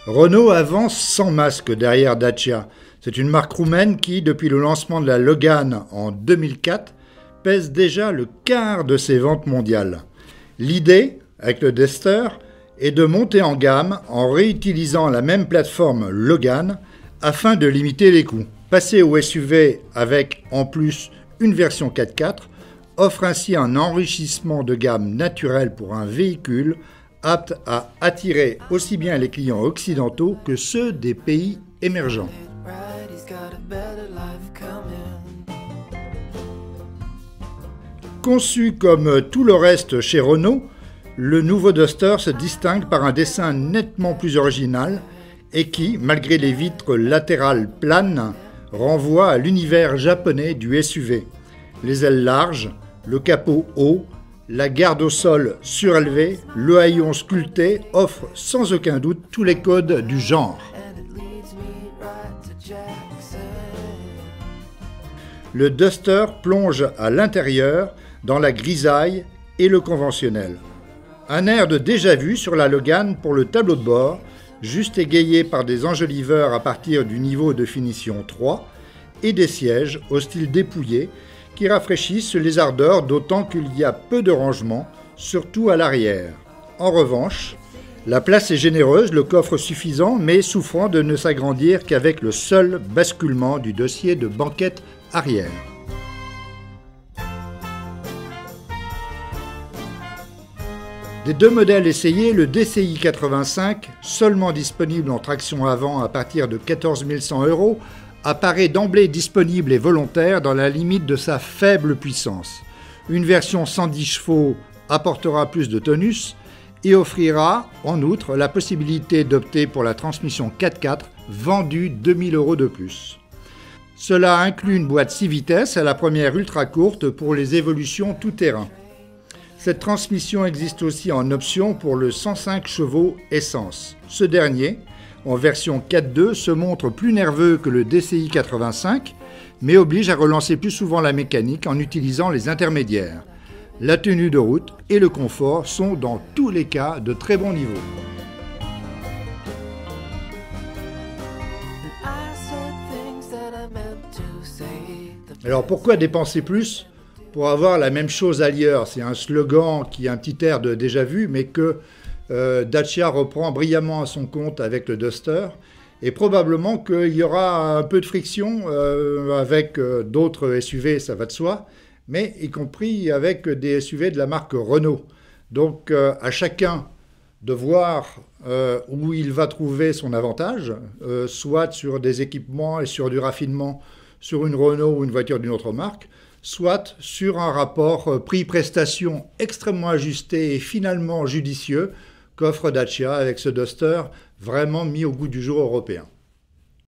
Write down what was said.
Renault avance sans masque derrière Dacia. C'est une marque roumaine qui, depuis le lancement de la Logan en 2004, pèse déjà le quart de ses ventes mondiales. L'idée, avec le Duster, est de monter en gamme en réutilisant la même plateforme Logan afin de limiter les coûts. Passer au SUV avec en plus une version 4x4 offre ainsi un enrichissement de gamme naturel pour un véhicule apte à attirer aussi bien les clients occidentaux que ceux des pays émergents. Conçu comme tout le reste chez Renault, le nouveau Duster se distingue par un dessin nettement plus original et qui, malgré les vitres latérales planes, renvoie à l'univers japonais du SUV. Les ailes larges, le capot haut, la garde au sol surélevée, le haillon sculpté offrent sans aucun doute tous les codes du genre. Le Duster plonge à l'intérieur dans la grisaille et le conventionnel. Un air de déjà-vu sur la Logan pour le tableau de bord, juste égayé par des enjoliveurs à partir du niveau de finition 3 et des sièges au style dépouillé qui rafraîchissent les ardeurs d'autant qu'il y a peu de rangement, surtout à l'arrière. En revanche, la place est généreuse, le coffre suffisant, mais souffrant de ne s'agrandir qu'avec le seul basculement du dossier de banquette arrière. Des deux modèles essayés, le DCI 85, seulement disponible en traction avant à partir de 14 100 €, apparaît d'emblée disponible et volontaire dans la limite de sa faible puissance. Une version 110 chevaux apportera plus de tonus et offrira, en outre, la possibilité d'opter pour la transmission 4x4 vendue 2 000 € de plus. Cela inclut une boîte 6 vitesses à la première ultra courte pour les évolutions tout-terrain. Cette transmission existe aussi en option pour le 105 chevaux essence. Ce dernier, en version 4.2, se montre plus nerveux que le DCI 85, mais oblige à relancer plus souvent la mécanique en utilisant les intermédiaires. La tenue de route et le confort sont dans tous les cas de très bon niveau. Alors pourquoi dépenser plus pour avoir la même chose ailleurs? C'est un slogan qui a un petit air de déjà vu, mais que Dacia reprend brillamment à son compte avec le Duster. Et probablement qu'il y aura un peu de friction avec d'autres SUV, ça va de soi, mais y compris avec des SUV de la marque Renault. Donc à chacun de voir où il va trouver son avantage, soit sur des équipements et sur du raffinement sur une Renault ou une voiture d'une autre marque, soit sur un rapport prix-prestation extrêmement ajusté et finalement judicieux qu'offre Dacia avec ce Duster vraiment mis au goût du jour européen.